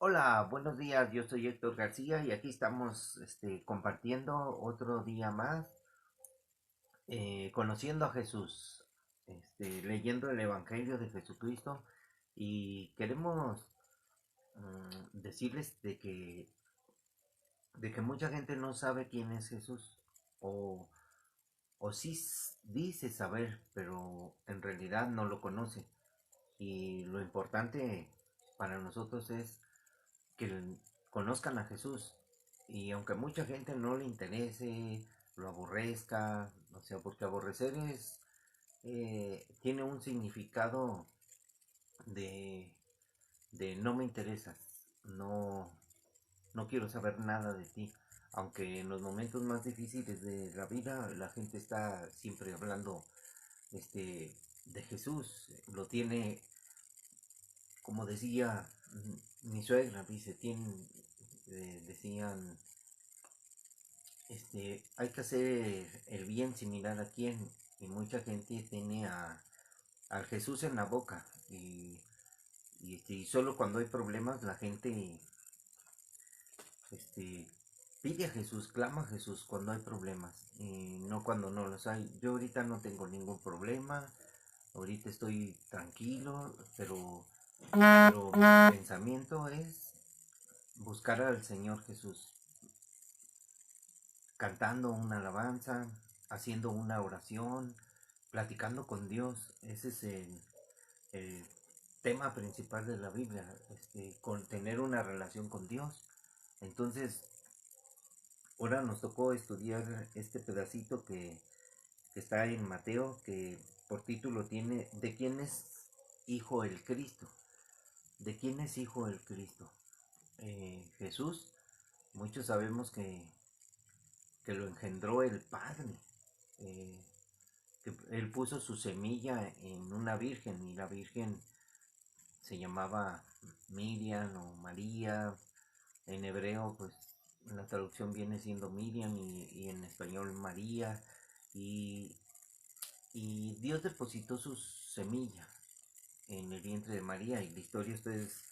Hola, buenos días. Yo soy Héctor García y aquí estamos compartiendo otro día más, conociendo a Jesús, leyendo el Evangelio de Jesucristo y queremos decirles de que mucha gente no sabe quién es Jesús o, o sí dice saber, pero en realidad no lo conoce. Y lo importante para nosotros es que conozcan a Jesús. Y aunque mucha gente no le interese, lo aborrezca, o sea, porque aborrecer tiene un significado de, de no me interesas, no, no quiero saber nada de ti. Aunque en los momentos más difíciles de la vida la gente está siempre hablando de Jesús, lo tiene, como decía mi suegra, dice, decían, hay que hacer el bien sin mirar a quién, y mucha gente tiene al Jesús en la boca, y solo cuando hay problemas la gente este, pide a Jesús, clama a Jesús cuando hay problemas, y no cuando no los hay. Yo ahorita no tengo ningún problema, ahorita estoy tranquilo, pero mi pensamiento es buscar al Señor Jesús, cantando una alabanza, haciendo una oración, platicando con Dios. Ese es el tema principal de la Biblia, con tener una relación con Dios. Entonces, ahora nos tocó estudiar este pedacito que está en Mateo, que por título tiene ¿De quién es hijo el Cristo? ¿De quién es hijo el Cristo? Jesús, muchos sabemos que lo engendró el Padre, eh, que él puso su semilla en una virgen y la virgen se llamaba Miriam o María. En hebreo, pues la traducción viene siendo Miriam y en español María. Y, y Dios depositó su semilla en el vientre de María. Y la historia, ustedes,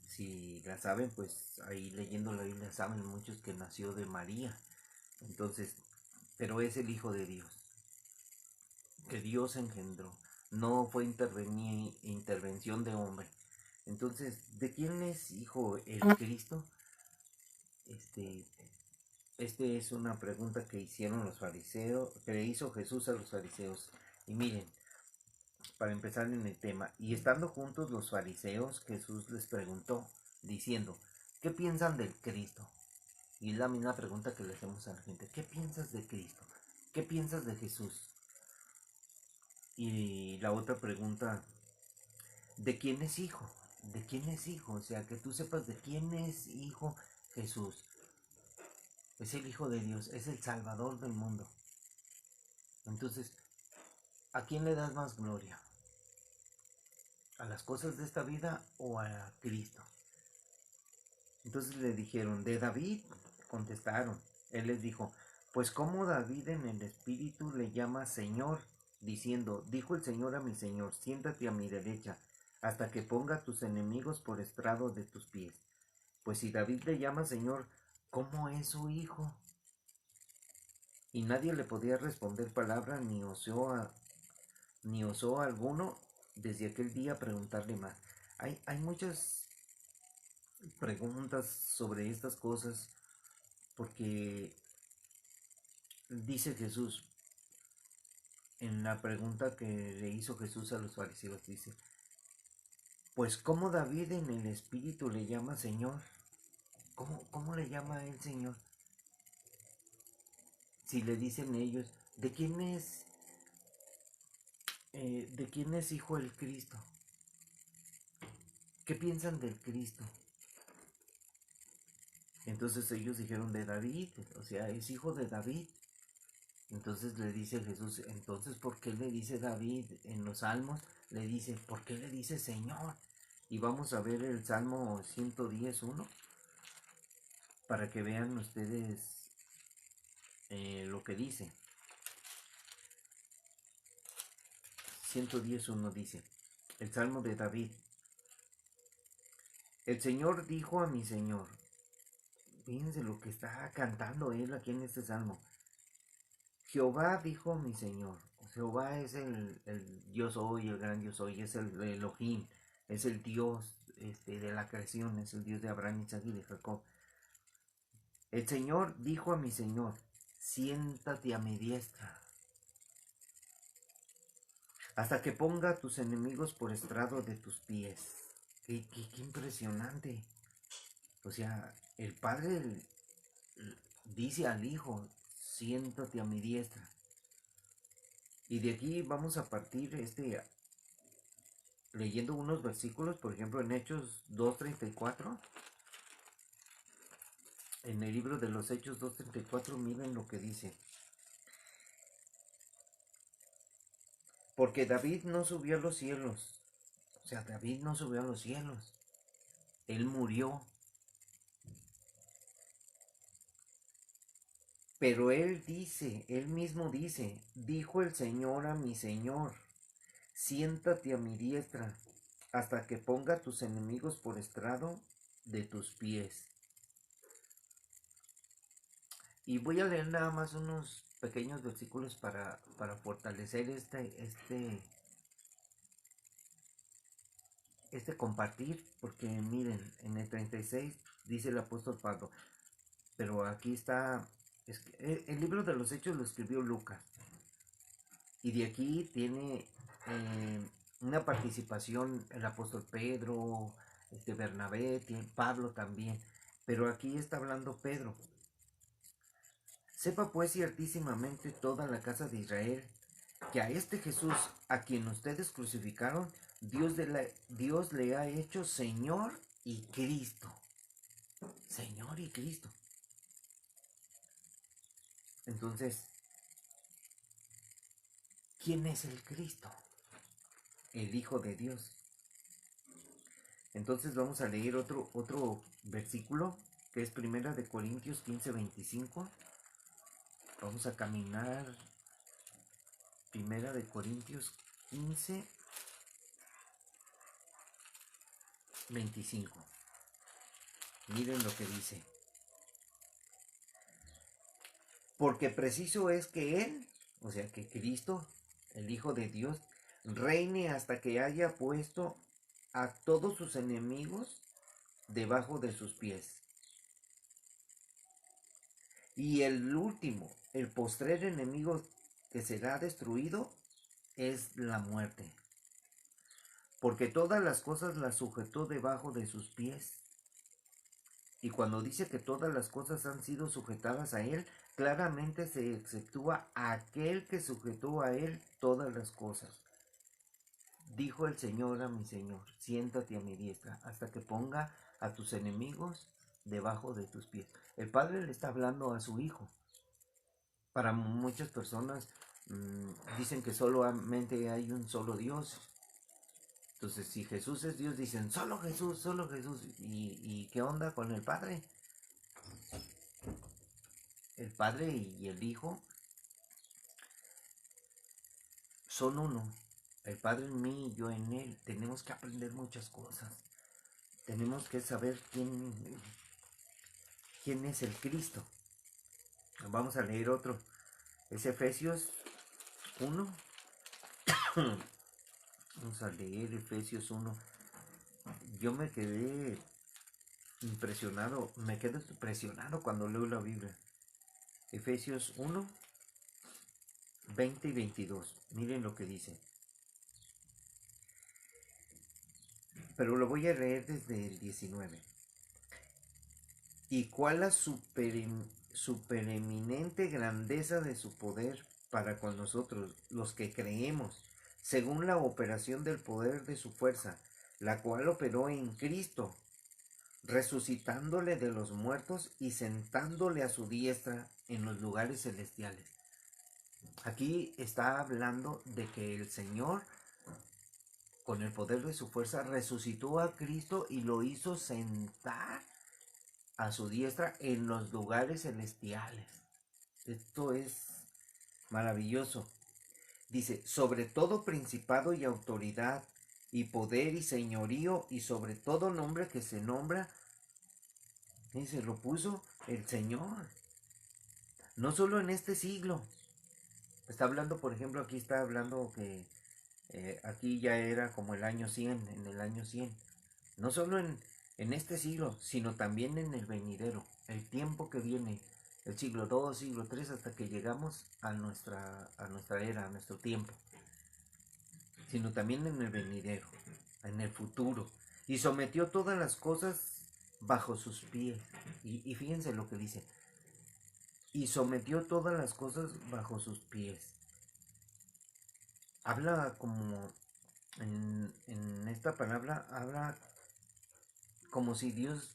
si la saben, pues ahí leyendo la Biblia saben muchos que nació de María. Entonces, pero es el Hijo de Dios, que Dios engendró. No fue intervención de hombre. Entonces, ¿de quién es hijo el Cristo? Este, es una pregunta que hicieron los fariseos, que le hizo Jesús a los fariseos. Y miren, para empezar en el tema, y estando juntos los fariseos, Jesús les preguntó, diciendo, ¿qué piensan del Cristo? Y es la misma pregunta que le hacemos a la gente, ¿qué piensas de Cristo? ¿Qué piensas de Jesús? Y la otra pregunta, ¿de quién es hijo? ¿De quién es hijo? O sea, que tú sepas de quién es hijo Jesús. Es el Hijo de Dios, es el Salvador del mundo. Entonces, ¿a quién le das más gloria? ¿A las cosas de esta vida o a Cristo? Entonces le dijeron, de David, contestaron. Él les dijo, pues como David en el espíritu le llama Señor, diciendo, dijo el Señor a mi Señor, siéntate a mi derecha, hasta que ponga tus enemigos por estrado de tus pies. Pues si David le llama Señor, ¿cómo es su hijo? Y nadie le podía responder palabra ni osó alguno desde aquel día preguntarle más. Hay muchas preguntas sobre estas cosas porque dice Jesús, en la pregunta que le hizo Jesús a los fariseos, dice, pues ¿cómo David en el espíritu le llama Señor? ¿Cómo le llama a él Señor? Si le dicen ellos, ¿de quién es hijo el Cristo? ¿Qué piensan del Cristo? Entonces ellos dijeron de David, o sea, es hijo de David. Entonces le dice Jesús, entonces ¿por qué le dice David en los salmos? Le dice, ¿por qué le dice Señor? Y vamos a ver el Salmo 110.1 para que vean ustedes lo que dice. 110.1 dice, el Salmo de David, El Señor dijo a mi Señor, fíjense lo que está cantando él aquí en este salmo. Jehová dijo a mi Señor. Jehová es el yo soy, el gran yo soy, es el Elohim, es el Dios de la creación, es el Dios de Abraham, Isaac y de Jacob. El Señor dijo a mi Señor, siéntate a mi diestra, hasta que ponga a tus enemigos por estrado de tus pies. Qué impresionante. O sea, el Padre dice al Hijo, siéntate a mi diestra. Y de aquí vamos a partir leyendo unos versículos, por ejemplo en Hechos 2:34. En el libro de los Hechos 2:34, miren lo que dice. Porque David no subió a los cielos. O sea, David no subió a los cielos. Él murió. Pero él mismo dice, dijo el Señor a mi Señor, siéntate a mi diestra, hasta que ponga a tus enemigos por estrado de tus pies. Y voy a leer nada más unos pequeños versículos para fortalecer este compartir, porque miren, en el 36 dice el apóstol Pablo, pero aquí está, el libro de los Hechos lo escribió Lucas, y de aquí tiene una participación el apóstol Pedro, Bernabé, Pablo también, pero aquí está hablando Pedro. Sepa pues ciertísimamente toda la casa de Israel que a este Jesús, a quien ustedes crucificaron, Dios le ha hecho Señor y Cristo. Señor y Cristo. Entonces, ¿quién es el Cristo? El Hijo de Dios. Entonces vamos a leer otro versículo, que es Primera de Corintios 15:25. Vamos a caminar Primera de Corintios 15:25. Miren lo que dice. Porque preciso es que Él, o sea que Cristo, el Hijo de Dios, reine hasta que haya puesto a todos sus enemigos debajo de sus pies. Y el último, el postrer enemigo que será destruido, es la muerte. Porque todas las cosas las sujetó debajo de sus pies. Y cuando dice que todas las cosas han sido sujetadas a Él, claramente se exceptúa aquel que sujetó a Él todas las cosas. Dijo el Señor a mi Señor, siéntate a mi diestra, hasta que ponga a tus enemigos debajo de tus pies. El Padre le está hablando a su Hijo. Para muchas personas dicen que solamente hay un solo Dios. Entonces, si Jesús es Dios, dicen, solo Jesús, solo Jesús. ¿Y qué onda con el Padre? El Padre y el Hijo son uno. El Padre en mí y yo en Él. Tenemos que aprender muchas cosas. Tenemos que saber quién es el Cristo. Vamos a leer otro. Es Efesios 1. Vamos a leer Efesios 1. Yo me quedé impresionado, me quedo impresionado cuando leo la Biblia. Efesios 1, 20 y 22. Miren lo que dice. Pero lo voy a leer desde el 19. Y cuál la supereminente grandeza de su poder para con nosotros, los que creemos, según la operación del poder de su fuerza, la cual operó en Cristo, resucitándole de los muertos y sentándole a su diestra en los lugares celestiales. Aquí está hablando de que el Señor, con el poder de su fuerza, resucitó a Cristo y lo hizo sentar a su diestra en los lugares celestiales. Esto es maravilloso. Dice, sobre todo principado y autoridad y poder y señorío y sobre todo nombre que se nombra, y se lo puso el Señor. No solo en este siglo. Está hablando, por ejemplo, aquí está hablando que aquí ya era como el año 100, en el año 100. No solo en este siglo, sino también en el venidero. El tiempo que viene, el siglo 2, siglo 3, hasta que llegamos a nuestra era, a nuestro tiempo. Sino también en el venidero, en el futuro. Y sometió todas las cosas bajo sus pies. Y fíjense lo que dice. Y sometió todas las cosas bajo sus pies. Habla como en esta palabra, habla como si Dios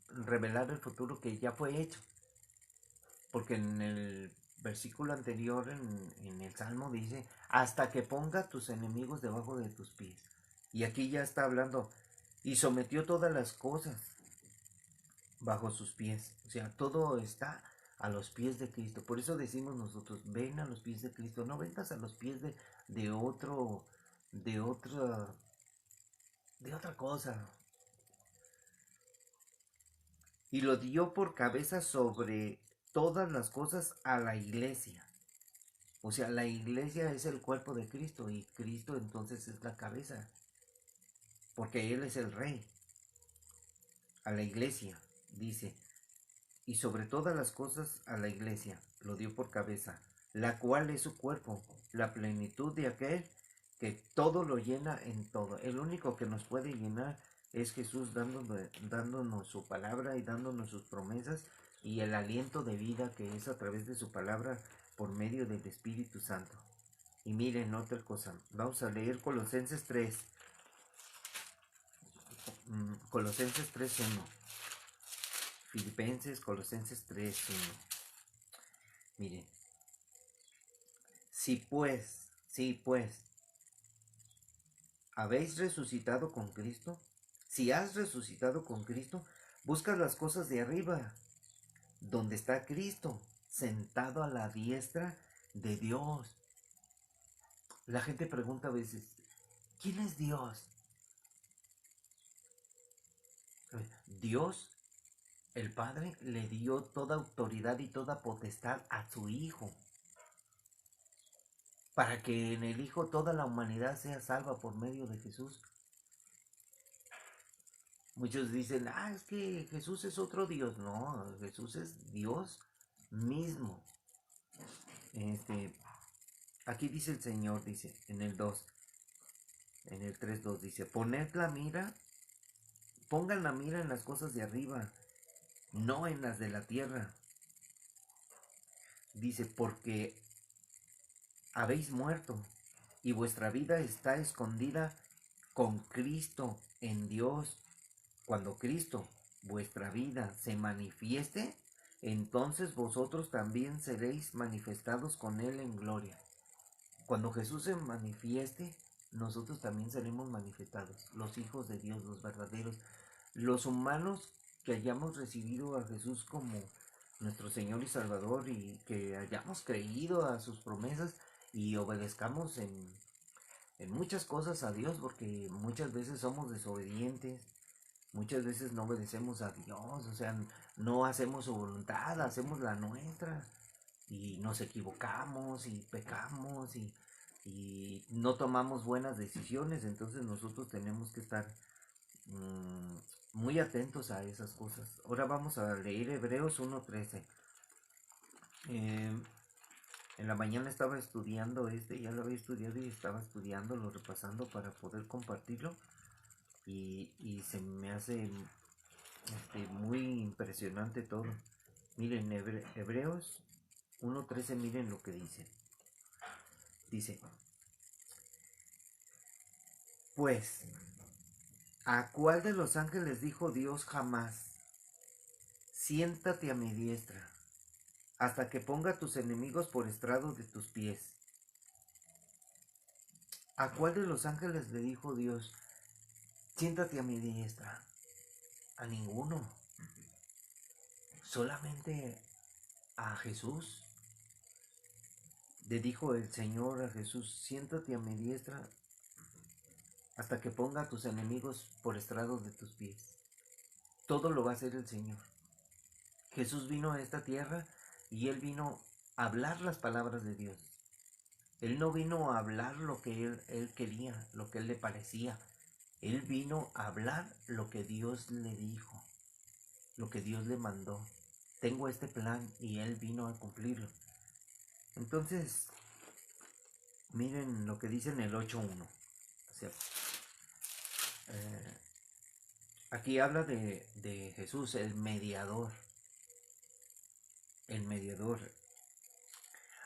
revelara el futuro que ya fue hecho. Porque en el versículo anterior, en el Salmo, dice, hasta que ponga tus enemigos debajo de tus pies. Y aquí ya está hablando, y sometió todas las cosas bajo sus pies. O sea, todo está a los pies de Cristo. Por eso decimos nosotros, ven a los pies de Cristo. No vengas a los pies de otro, de otra, de otra cosa. Y lo dio por cabeza sobre todas las cosas a la iglesia. O sea, la iglesia es el cuerpo de Cristo y Cristo entonces es la cabeza. Porque Él es el rey. A la iglesia, dice. Y sobre todas las cosas a la iglesia lo dio por cabeza, la cual es su cuerpo, la plenitud de aquel que todo lo llena en todo. El único que nos puede llenar es Jesús dándonos su palabra y dándonos sus promesas y el aliento de vida que es a través de su palabra por medio del Espíritu Santo. Y miren otra cosa, vamos a leer Colosenses 3, Colosenses 3:1. Filipenses, Colosenses 3:1. Miren, si pues, habéis resucitado con Cristo, si has resucitado con Cristo, buscas las cosas de arriba, donde está Cristo, sentado a la diestra de Dios. La gente pregunta a veces, ¿quién es Dios? Dios, el Padre, le dio toda autoridad y toda potestad a su Hijo, para que en el Hijo toda la humanidad sea salva por medio de Jesús. Muchos dicen, es que Jesús es otro Dios. No, Jesús es Dios mismo. Aquí dice el Señor, dice, en el 2, en el 3:2, dice, pongan la mira en las cosas de arriba, no en las de la tierra. Dice, porque habéis muerto y vuestra vida está escondida con Cristo en Dios. Cuando Cristo, vuestra vida, se manifieste, entonces vosotros también seréis manifestados con Él en gloria. Cuando Jesús se manifieste, nosotros también seremos manifestados, los hijos de Dios, los verdaderos, los humanos que hayamos recibido a Jesús como nuestro Señor y Salvador y que hayamos creído a sus promesas y obedezcamos en muchas cosas a Dios, porque muchas veces somos desobedientes, muchas veces no obedecemos a Dios, o sea, no hacemos su voluntad, hacemos la nuestra y nos equivocamos y pecamos y no tomamos buenas decisiones. Entonces nosotros tenemos que estar muy atentos a esas cosas. Ahora vamos a leer Hebreos 1:13. En la mañana estaba estudiando ya lo había estudiado y estaba estudiándolo, repasando para poder compartirlo y se me hace muy impresionante todo. Miren, Hebreos 1:13, miren lo que dice. Dice, pues, ¿a cuál de los ángeles dijo Dios jamás? Siéntate a mi diestra, hasta que ponga tus enemigos por estrado de tus pies. ¿A cuál de los ángeles le dijo Dios, siéntate a mi diestra? A ninguno. Solamente a Jesús. Le dijo el Señor a Jesús, siéntate a mi diestra hasta que ponga a tus enemigos por estrado de tus pies. Todo lo va a hacer el Señor. Jesús vino a esta tierra y Él vino a hablar las palabras de Dios. Él no vino a hablar lo que él quería, lo que Él le parecía. Él vino a hablar lo que Dios le dijo, lo que Dios le mandó. Tengo este plan y Él vino a cumplirlo. Entonces, miren lo que dice en el 8.1. O sea, aquí habla de Jesús, el mediador. El mediador.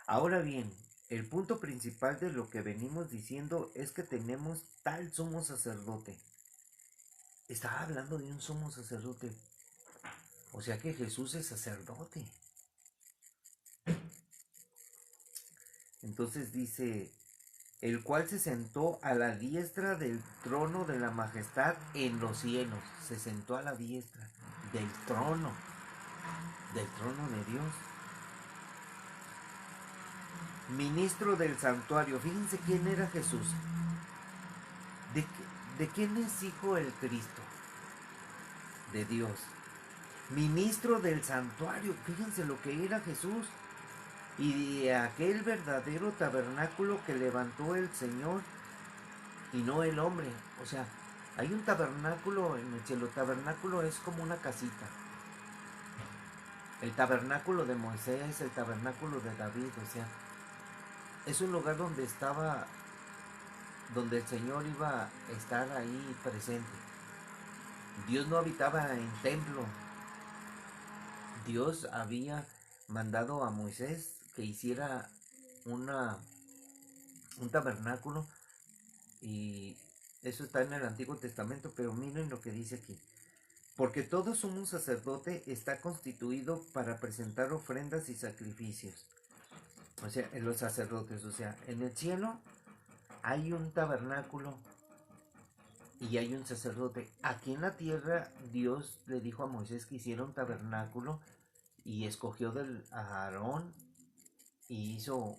Ahora bien, el punto principal de lo que venimos diciendo es que tenemos tal sumo sacerdote. Estaba hablando de un sumo sacerdote. O sea que Jesús es sacerdote. Entonces dice, el cual se sentó a la diestra del trono de la majestad en los cielos. Se sentó a la diestra del trono de Dios. Ministro del santuario. Fíjense quién era Jesús. ¿De quién es hijo el Cristo? De Dios. Ministro del santuario. Fíjense lo que era Jesús. Y de aquel verdadero tabernáculo que levantó el Señor y no el hombre. O sea, hay un tabernáculo en el cielo. Tabernáculo es como una casita. El tabernáculo de Moisés, el tabernáculo de David, o sea, es un lugar donde donde el Señor iba a estar ahí presente. Dios no habitaba en templo. Dios había mandado a Moisés que hiciera un tabernáculo, y eso está en el Antiguo Testamento, pero miren lo que dice aquí. Porque todo sumo sacerdote está constituido para presentar ofrendas y sacrificios. O sea, en los sacerdotes, o sea, en el cielo hay un tabernáculo y hay un sacerdote. Aquí en la tierra Dios le dijo a Moisés que hiciera un tabernáculo y escogió a Aarón y hizo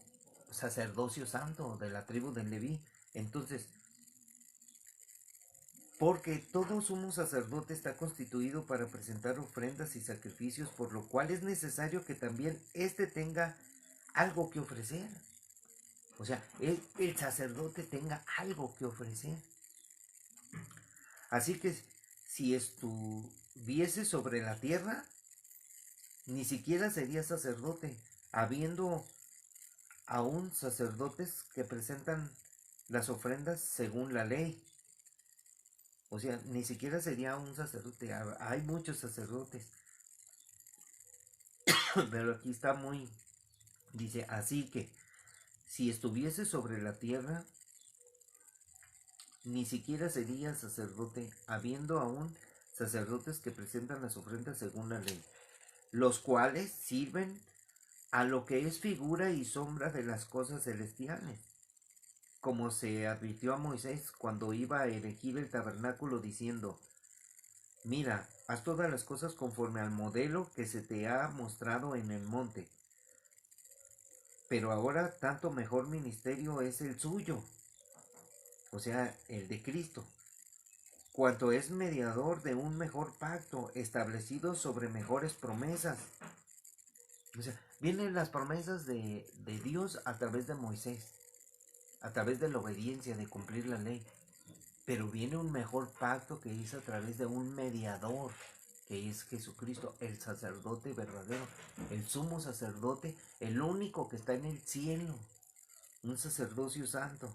sacerdocio santo de la tribu de Leví. Entonces, porque todo sumo sacerdote está constituido para presentar ofrendas y sacrificios, por lo cual es necesario que también éste tenga algo que ofrecer. O sea, el sacerdote tenga algo que ofrecer. Así que si estuviese sobre la tierra, ni siquiera sería sacerdote, habiendo aún sacerdotes que presentan las ofrendas según la ley. O sea, ni siquiera sería un sacerdote. Hay muchos sacerdotes. Pero aquí está dice, así que si estuviese sobre la tierra, ni siquiera sería sacerdote, habiendo aún sacerdotes que presentan las ofrendas según la ley, los cuales sirven a lo que es figura y sombra de las cosas celestiales, como se advirtió a Moisés cuando iba a erigir el tabernáculo, diciendo, mira, haz todas las cosas conforme al modelo que se te ha mostrado en el monte. Pero ahora tanto mejor ministerio es el suyo, o sea, el de Cristo, cuanto es mediador de un mejor pacto, establecido sobre mejores promesas. O sea, vienen las promesas de Dios a través de Moisés, a través de la obediencia, de cumplir la ley. Pero viene un mejor pacto que es a través de un mediador, que es Jesucristo, el sacerdote verdadero, el sumo sacerdote, el único que está en el cielo, un sacerdocio santo.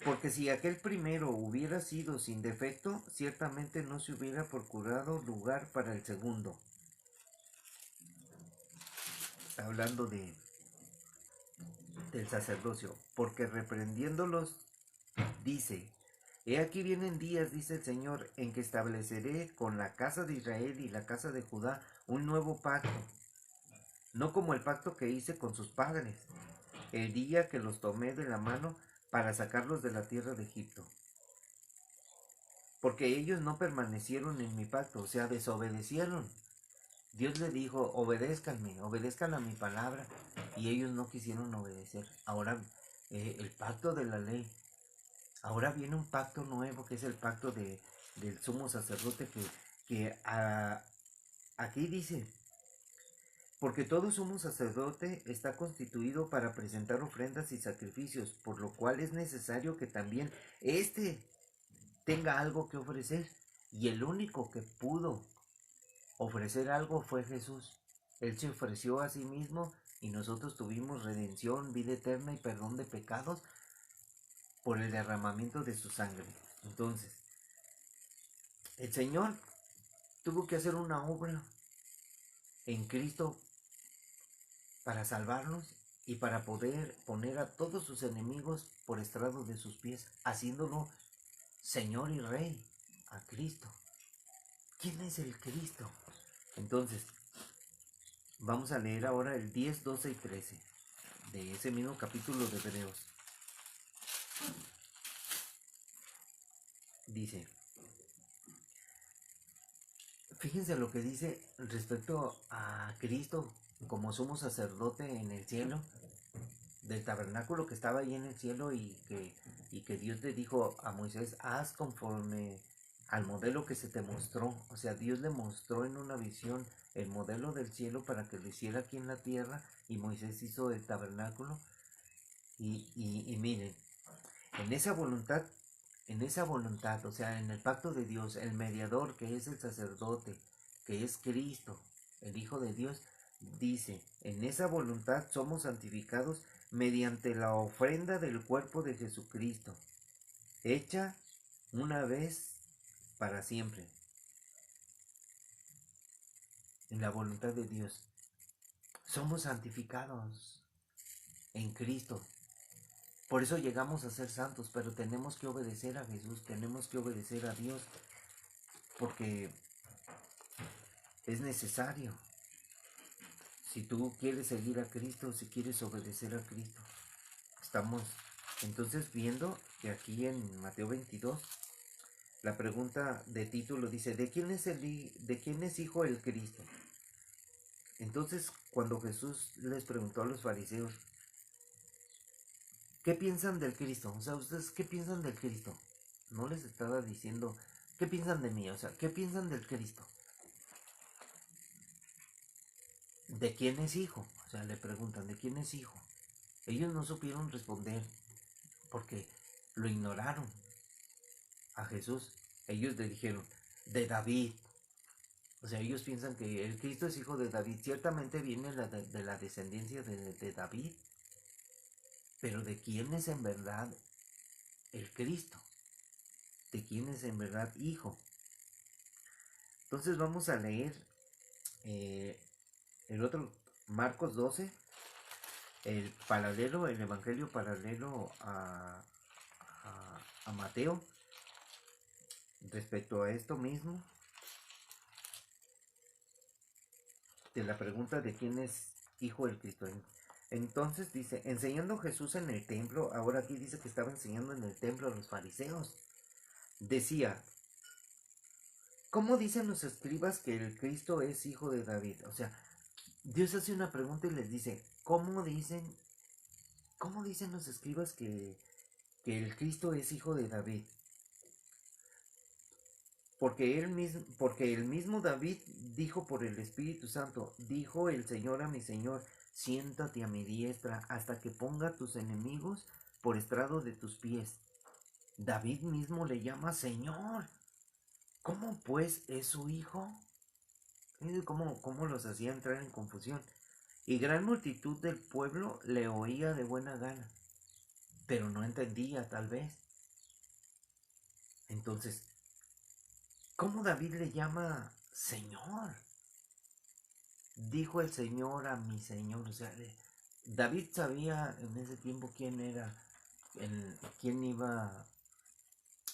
Porque si aquel primero hubiera sido sin defecto, ciertamente no se hubiera procurado lugar para el segundo. Está hablando del sacerdocio, porque reprendiéndolos dice, he aquí vienen días, dice el Señor, en que estableceré con la casa de Israel y la casa de Judá un nuevo pacto, no como el pacto que hice con sus padres, el día que los tomé de la mano para sacarlos de la tierra de Egipto. Porque ellos no permanecieron en mi pacto, o sea, desobedecieron. Dios le dijo, obedézcanme, obedezcan a mi palabra, y ellos no quisieron obedecer. Ahora, el pacto de la ley, Ahora viene un pacto nuevo, que es el pacto del sumo sacerdote, que aquí dice, porque todo sumo sacerdote está constituido para presentar ofrendas y sacrificios, por lo cual es necesario que también éste tenga algo que ofrecer. Y el único que pudo ofrecer algo fue Jesús. Él se ofreció a sí mismo y nosotros tuvimos redención, vida eterna y perdón de pecados por el derramamiento de su sangre. Entonces, el Señor tuvo que hacer una obra en Cristo para salvarnos y para poder poner a todos sus enemigos por estrado de sus pies, haciéndolo Señor y Rey a Cristo. ¿Quién es el Cristo? Entonces, vamos a leer ahora el 10, 12 y 13 de ese mismo capítulo de Hebreos. Dice, fíjense lo que dice respecto a Cristo como sumo sacerdote en el cielo, del tabernáculo que estaba ahí en el cielo y que Dios le dijo a Moisés, haz conforme al modelo que se te mostró. O sea, Dios le mostró en una visión el modelo del cielo para que lo hiciera aquí en la tierra y Moisés hizo el tabernáculo. Y miren, en esa voluntad, o sea, en el pacto de Dios, el mediador que es el sacerdote, que es Cristo, el Hijo de Dios, dice, en esa voluntad somos santificados mediante la ofrenda del cuerpo de Jesucristo, hecha una vez para siempre, en la voluntad de Dios. Somos santificados en Cristo. Por eso llegamos a ser santos, pero tenemos que obedecer a Jesús, tenemos que obedecer a Dios, porque es necesario. Si tú quieres seguir a Cristo, si quieres obedecer a Cristo. Estamos entonces viendo que aquí en Mateo 22, la pregunta de título dice, ¿de quién es hijo el Cristo? Entonces, cuando Jesús les preguntó a los fariseos, ¿qué piensan del Cristo? O sea, ¿ustedes qué piensan del Cristo? No les estaba diciendo, ¿qué piensan de mí? O sea, ¿qué piensan del Cristo? ¿De quién es hijo? O sea, le preguntan, ¿de quién es hijo? Ellos no supieron responder porque lo ignoraron a Jesús. Ellos le dijeron, de David. O sea, ellos piensan que el Cristo es hijo de David. Ciertamente viene de la descendencia de David. Pero ¿de quién es en verdad el Cristo? ¿De quién es en verdad hijo? Entonces vamos a leer eh, el otro, Marcos 12, el paralelo, el evangelio paralelo a Mateo, respecto a esto mismo, de la pregunta de quién es hijo del Cristo. Entonces dice, enseñando Jesús en el templo, ahora aquí dice que estaba enseñando en el templo a los fariseos. Decía, ¿cómo dicen los escribas que el Cristo es hijo de David? O sea, Dios hace una pregunta y les dice, cómo dicen los escribas que el Cristo es hijo de David? Porque el mismo David dijo por el Espíritu Santo, dijo el Señor a mi Señor, siéntate a mi diestra hasta que ponga tus enemigos por estrado de tus pies. David mismo le llama Señor. ¿Cómo pues es su hijo? ¿Cómo los hacía entrar en confusión? Y gran multitud del pueblo le oía de buena gana, pero no entendía tal vez. Entonces, ¿cómo David le llama Señor? Dijo el Señor a mi Señor. O sea, David sabía en ese tiempo quién era, quién iba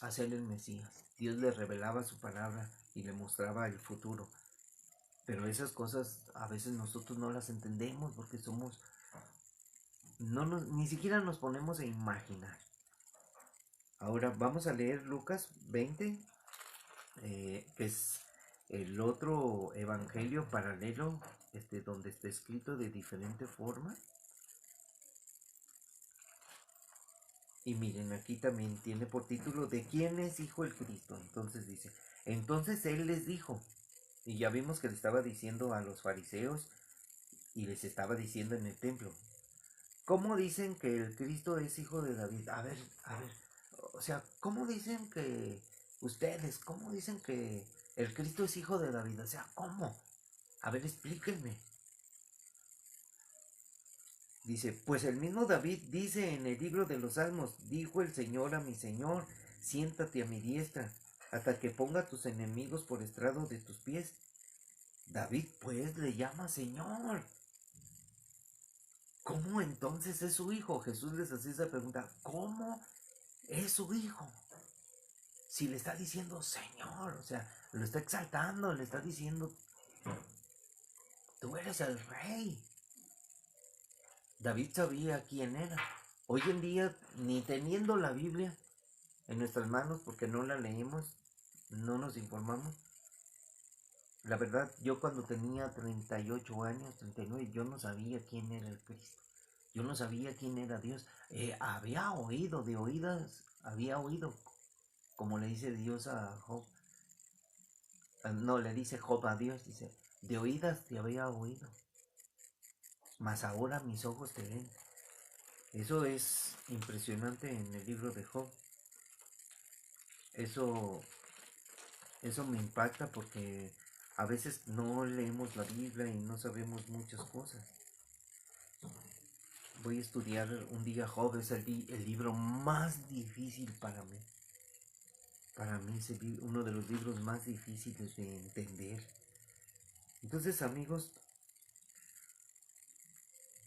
a ser el Mesías. Dios le revelaba su palabra y le mostraba el futuro. Pero esas cosas a veces nosotros no las entendemos porque ni siquiera nos ponemos a imaginar. Ahora vamos a leer Lucas 20, que es el otro evangelio paralelo, donde está escrito de diferente forma. Y miren, aquí también tiene por título ¿de quién es hijo el Cristo? Entonces dice, entonces él les dijo, y ya vimos que le estaba diciendo a los fariseos y les estaba diciendo en el templo, ¿cómo dicen que el Cristo es hijo de David? A ver, o sea, ¿cómo dicen que ustedes, cómo dicen que el Cristo es hijo de David? O sea, ¿cómo? A ver, explíquenme. Dice, pues el mismo David dice en el libro de los Salmos, dijo el Señor a mi Señor, siéntate a mi diestra, hasta que ponga a tus enemigos por estrado de tus pies. David pues le llama Señor. ¿Cómo entonces es su hijo? Jesús les hacía esa pregunta, ¿cómo es su hijo? Si le está diciendo Señor, o sea, lo está exaltando, le está diciendo, tú eres el rey. David sabía quién era. Hoy en día, ni teniendo la Biblia en nuestras manos, porque no la leemos, no nos informamos. La verdad, yo cuando tenía 38 años, 39, yo no sabía quién era el Cristo. Yo no sabía quién era Dios. Había oído, de oídas, había oído, como le dice Dios a Job. No, le dice Job a Dios, dice, de oídas te había oído, mas ahora mis ojos te ven. Eso es impresionante en el libro de Job. Eso, eso me impacta porque a veces no leemos la Biblia y no sabemos muchas cosas. Voy a estudiar un día Job, es el libro más difícil para mí. Para mí es uno de los libros más difíciles de entender. Entonces, amigos,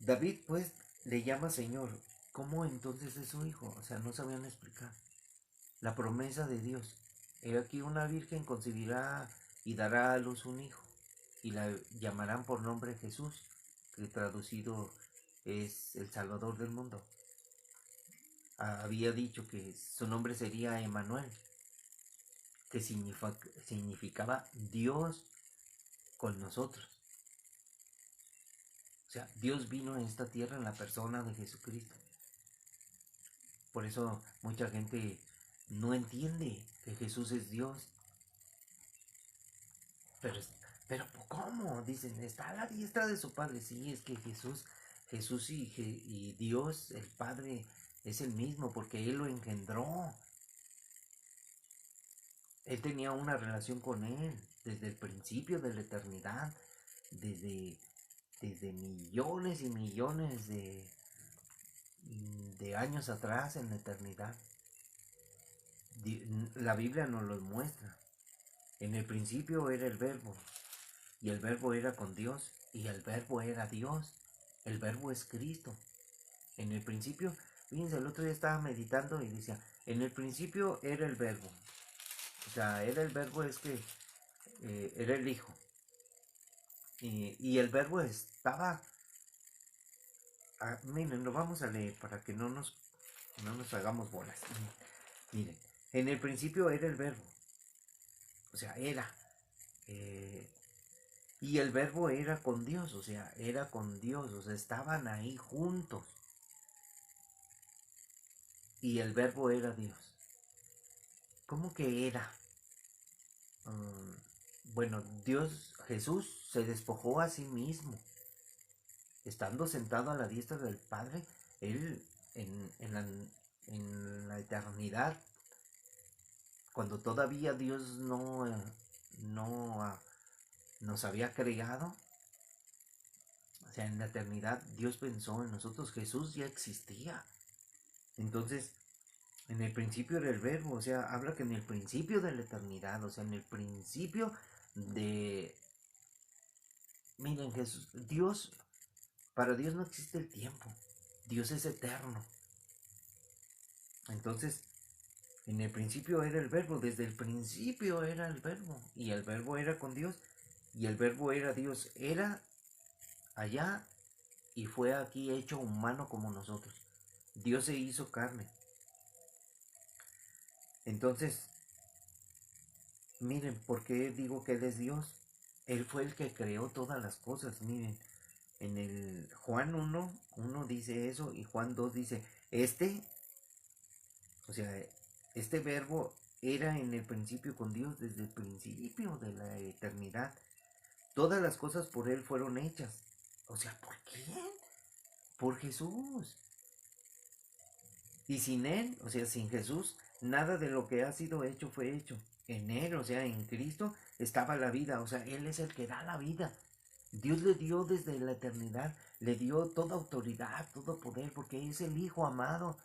David pues le llama Señor. ¿Cómo entonces es su hijo? O sea, no sabían explicar. La promesa de Dios. He aquí una virgen concebirá y dará a luz un hijo. Y la llamarán por nombre Jesús, que traducido es el Salvador del mundo. Había dicho que su nombre sería Emmanuel, que significaba Dios con nosotros. O sea, Dios vino a esta tierra en la persona de Jesucristo. Por eso mucha gente no entiende que Jesús es Dios. Pero, pero ¿cómo? Dicen, está a la diestra de su Padre. Sí, es que Jesús y Dios, el Padre, es el mismo porque Él lo engendró. Él tenía una relación con Él desde el principio de la eternidad, desde, desde millones y millones de años atrás en la eternidad. La Biblia nos lo muestra. En el principio era el verbo, y el verbo era con Dios, y el verbo era Dios. El verbo es Cristo. En el principio, fíjense, el otro día estaba meditando y decía, en el principio era el verbo. O sea, era el verbo es que era el Hijo. Y el verbo estaba... miren, lo vamos a leer para que no nos hagamos bolas. Miren, en el principio era el verbo. O sea, era. eh, y el verbo era con Dios, o sea, era con Dios, o sea, estaban ahí juntos. Y el verbo era Dios. ¿Cómo que era? Bueno, Dios, Jesús se despojó a sí mismo. Estando sentado a la diestra del Padre, Él en la eternidad, cuando todavía Dios no nos había creado, o sea, en la eternidad Dios pensó en nosotros, Jesús ya existía. Entonces, en el principio era el verbo, o sea, habla que en el principio de la eternidad, o sea, en el principio de... Miren, Jesús, para Dios no existe el tiempo, Dios es eterno. Entonces, en el principio era el verbo, desde el principio era el verbo, y el verbo era con Dios, y el verbo era Dios, era allá y fue aquí hecho humano como nosotros. Dios se hizo carne. Entonces, miren, ¿por qué digo que Él es Dios? Él fue el que creó todas las cosas. Miren, en el Juan 1 dice eso y Juan 2 dice, este O sea, este verbo era en el principio con Dios desde el principio de la eternidad. Todas las cosas por Él fueron hechas. O sea, ¿por quién? Por Jesús. Y sin Él, o sea, sin Jesús, nada de lo que ha sido hecho fue hecho. En Él, o sea, en Cristo estaba la vida. O sea, Él es el que da la vida. Dios le dio desde la eternidad, le dio toda autoridad, todo poder, porque es el Hijo amado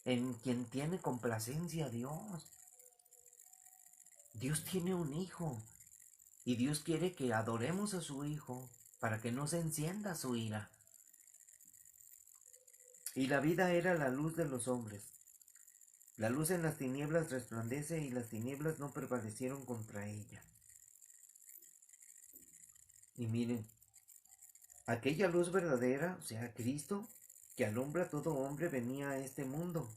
en quien tiene complacencia Dios. Dios tiene un hijo y Dios quiere que adoremos a su hijo para que no se encienda su ira. Y la vida era la luz de los hombres. La luz en las tinieblas resplandece y las tinieblas no prevalecieron contra ella. Y miren, aquella luz verdadera, o sea, Cristo, que alumbra a todo hombre, venía a este mundo.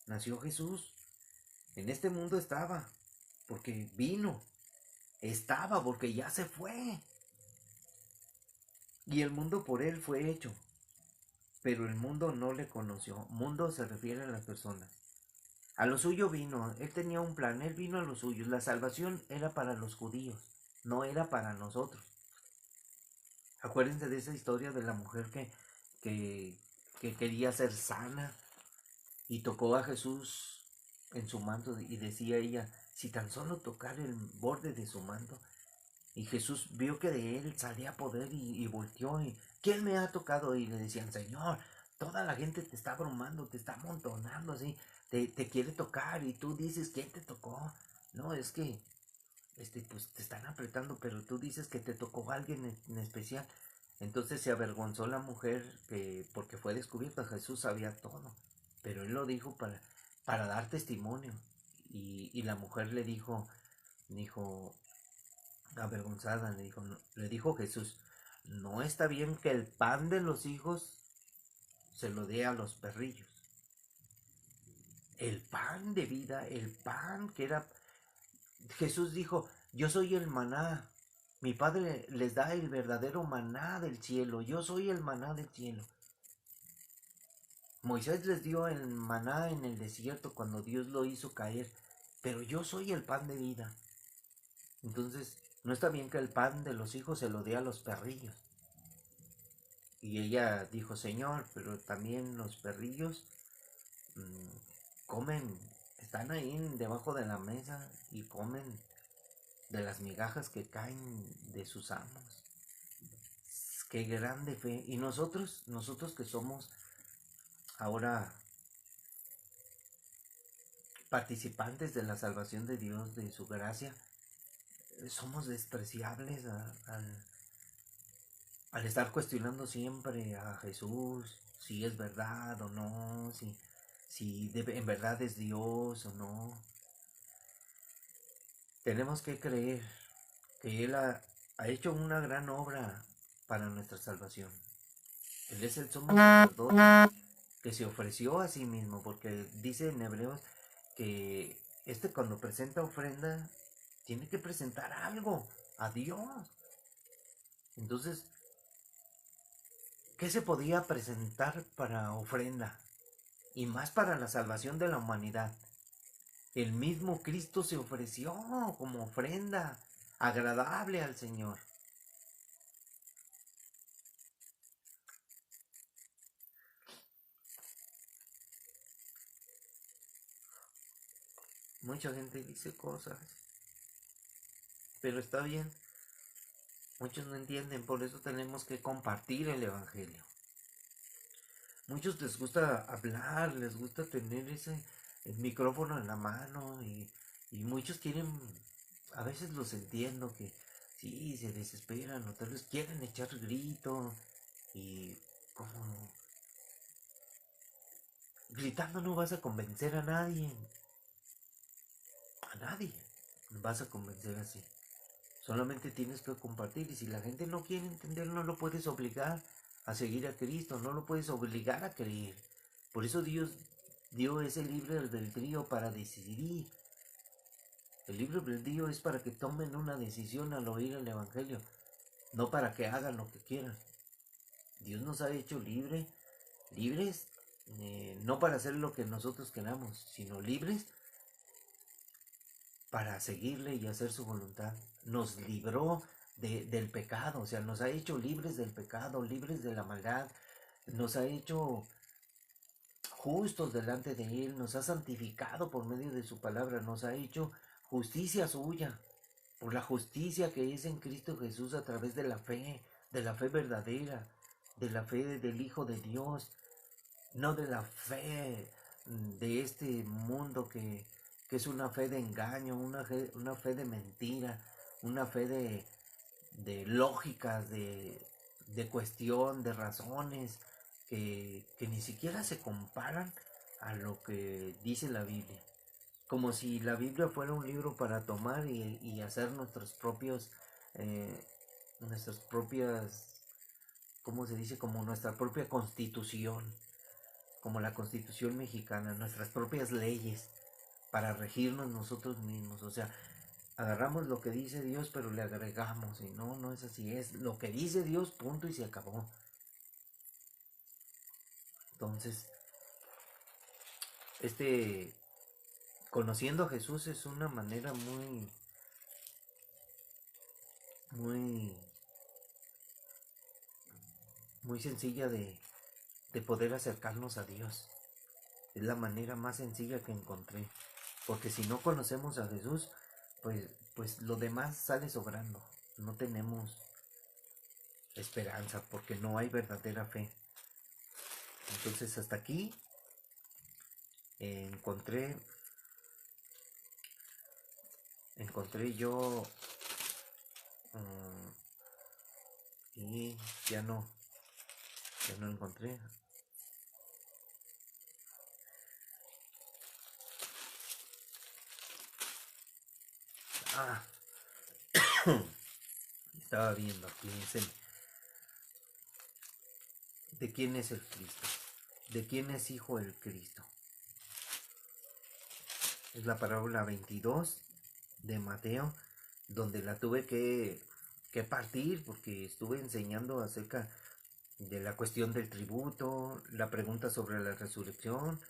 Nació Jesús. En este mundo estaba, porque vino. Estaba, porque ya se fue. Y el mundo por él fue hecho. Pero el mundo no le conoció. Mundo se refiere a las personas. A lo suyo vino. Él tenía un plan. Él vino a los suyos. La salvación era para los judíos. No era para nosotros. Acuérdense de esa historia de la mujer que, que quería ser sana y tocó a Jesús en su manto y decía ella, si tan solo tocar el borde de su manto. Y Jesús vio que de él salía poder y volteó y ¿quién me ha tocado? Y le decían, Señor, toda la gente te está abrumando, te está amontonando así, te quiere tocar y tú dices, ¿quién te tocó? No, es que pues te están apretando, pero tú dices que te tocó alguien en especial. Entonces se avergonzó la mujer porque fue descubierta. Jesús sabía todo, pero él lo dijo para dar testimonio. Y la mujer dijo, avergonzada, le dijo Jesús, no está bien que el pan de los hijos se lo dé a los perrillos. El pan de vida, el pan que era... Jesús dijo, yo soy el maná. Mi padre les da el verdadero maná del cielo. Yo soy el maná del cielo. Moisés les dio el maná en el desierto cuando Dios lo hizo caer. Pero yo soy el pan de vida. Entonces, no está bien que el pan de los hijos se lo dé a los perrillos. Y ella dijo, Señor, pero también los perrillos mmm, comen, están ahí debajo de la mesa y comen de las migajas que caen de sus amos. Qué grande fe. Y nosotros que somos ahora participantes de la salvación de Dios, de su gracia, somos despreciables al estar cuestionando siempre a Jesús, si es verdad o no, si en verdad es Dios o no. Tenemos que creer que Él ha hecho una gran obra para nuestra salvación. Él es el sumo sacerdote que se ofreció a sí mismo, porque dice en Hebreos que cuando presenta ofrenda tiene que presentar algo a Dios. Entonces, ¿qué se podía presentar para ofrenda? Y más para la salvación de la humanidad. El mismo Cristo se ofreció como ofrenda agradable al Señor. Mucha gente dice cosas, pero está bien. Muchos no entienden, por eso tenemos que compartir el Evangelio. Muchos les gusta hablar, les gusta tener el micrófono en la mano y muchos quieren, a veces los entiendo que sí, se desesperan o tal vez quieren echar grito y como gritando no vas a convencer a nadie, vas a convencer así. Solamente tienes que compartir y si la gente no quiere entender no lo puedes obligar a seguir a Cristo, no lo puedes obligar a creer. Por eso Dios dio ese libre albedrío para decidir. El libre albedrío es para que tomen una decisión al oír el Evangelio, no para que hagan lo que quieran. Dios nos ha hecho libres no para hacer lo que nosotros queramos, sino libres para seguirle y hacer su voluntad. Nos libró del pecado, o sea, nos ha hecho libres del pecado, libres de la maldad, nos ha hecho justos delante de Él, nos ha santificado por medio de su palabra, nos ha hecho justicia suya, por la justicia que es en Cristo Jesús a través de la fe verdadera, de la fe del Hijo de Dios, no de la fe de este mundo que es una fe de engaño, una fe de mentira, una fe de lógicas, de cuestión, de razones, que ni siquiera se comparan a lo que dice la Biblia. Como si la Biblia fuera un libro para tomar y hacer eh, nuestras propias, ¿cómo se dice? Como nuestra propia constitución, como la constitución mexicana, nuestras propias leyes para regirnos nosotros mismos. O sea, agarramos lo que dice Dios, pero le agregamos, y no, no es así, es lo que dice Dios, punto y se acabó. Entonces, este, conociendo a Jesús es una manera muy, muy sencilla de poder acercarnos a Dios. Es la manera más sencilla que encontré. Porque si no conocemos a Jesús, pues lo demás sale sobrando. No tenemos esperanza porque no hay verdadera fe. Entonces hasta aquí encontré yo mm, y ya no encontré. Ah, estaba viendo aquí, ¿de quién es el Cristo? ¿De quién es hijo el Cristo? Es la parábola 22 de Mateo, donde la tuve que partir porque estuve enseñando acerca de la cuestión del tributo, la pregunta sobre la resurrección,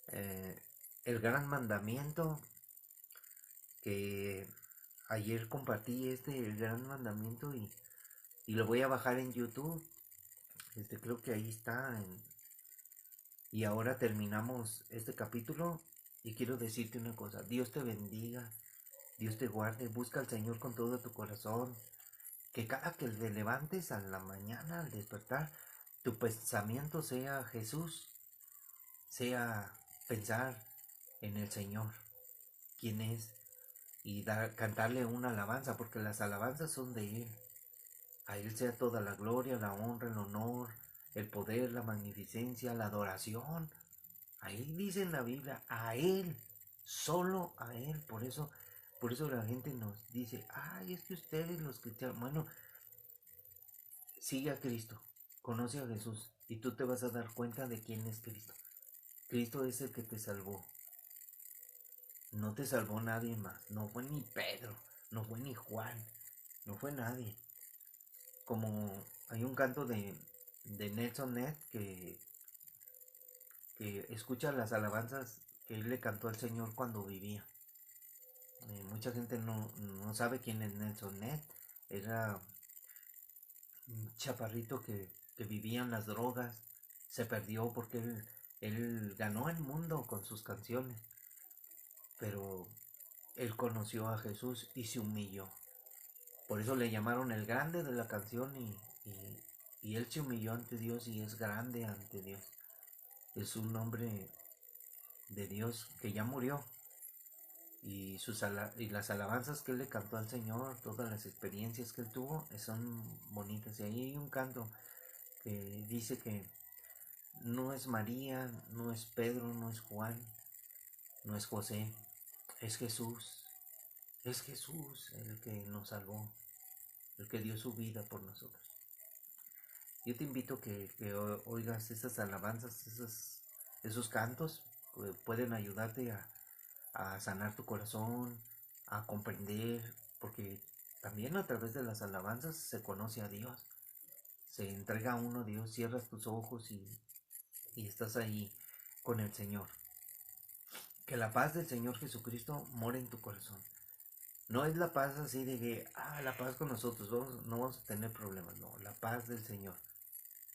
eh, el gran mandamiento, que ayer compartí el gran mandamiento y lo voy a bajar en YouTube. Creo que ahí está. Y ahora terminamos este capítulo y quiero decirte una cosa, Dios te bendiga, Dios te guarde, busca al Señor con todo tu corazón, que cada que te levantes a la mañana al despertar, tu pensamiento sea Jesús, sea pensar en el Señor, quién es, y cantarle una alabanza, porque las alabanzas son de Él. A Él sea toda la gloria, la honra, el honor, el poder, la magnificencia, la adoración. Ahí dice en la Biblia, a Él, solo a Él. Por eso la gente nos dice, ay, es que ustedes los cristianos, bueno, sigue a Cristo, conoce a Jesús y tú te vas a dar cuenta de quién es Cristo. Cristo es el que te salvó. No te salvó nadie más. No fue ni Pedro, no fue ni Juan, no fue nadie. Como hay un canto de Nelson Ned que escucha las alabanzas que él le cantó al Señor cuando vivía. Mucha gente no sabe quién es Nelson Ned. Era un chaparrito que vivía en las drogas. Se perdió porque él ganó el mundo con sus canciones. Pero él conoció a Jesús y se humilló. Por eso le llamaron el grande de la canción y él se humilló ante Dios y es grande ante Dios. Es un hombre de Dios que ya murió y las alabanzas que él le cantó al Señor, todas las experiencias que él tuvo, son bonitas. Y ahí hay un canto que dice que no es María, no es Pedro, no es Juan, no es José, es Jesús. Es Jesús el que nos salvó, el que dio su vida por nosotros. Yo te invito que oigas esas alabanzas, esos cantos, que pueden ayudarte a sanar tu corazón, a comprender, porque también a través de las alabanzas se conoce a Dios, se entrega a uno a Dios, cierras tus ojos y estás ahí con el Señor. Que la paz del Señor Jesucristo more en tu corazón. No es la paz así de que, la paz con nosotros, no vamos a tener problemas. No, la paz del Señor.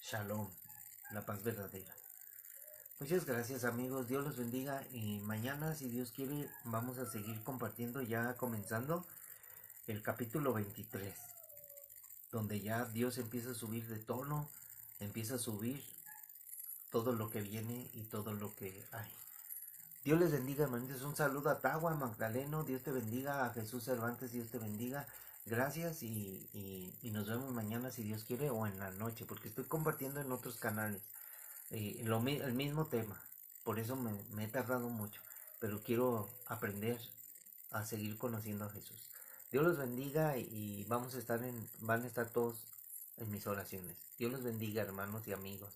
Shalom, la paz verdadera. Muchas gracias amigos, Dios los bendiga y mañana si Dios quiere vamos a seguir compartiendo ya comenzando el capítulo 23, donde ya Dios empieza a subir de tono, empieza a subir todo lo que viene y todo lo que hay. Dios les bendiga, hermanitos. Un saludo a Tagua, Magdaleno. Dios te bendiga. A Jesús Cervantes, Dios te bendiga. Gracias y nos vemos mañana si Dios quiere o en la noche, porque estoy compartiendo en otros canales el mismo tema. Por eso me he tardado mucho, pero quiero aprender a seguir conociendo a Jesús. Dios los bendiga y van a estar todos en mis oraciones. Dios los bendiga, hermanos y amigos.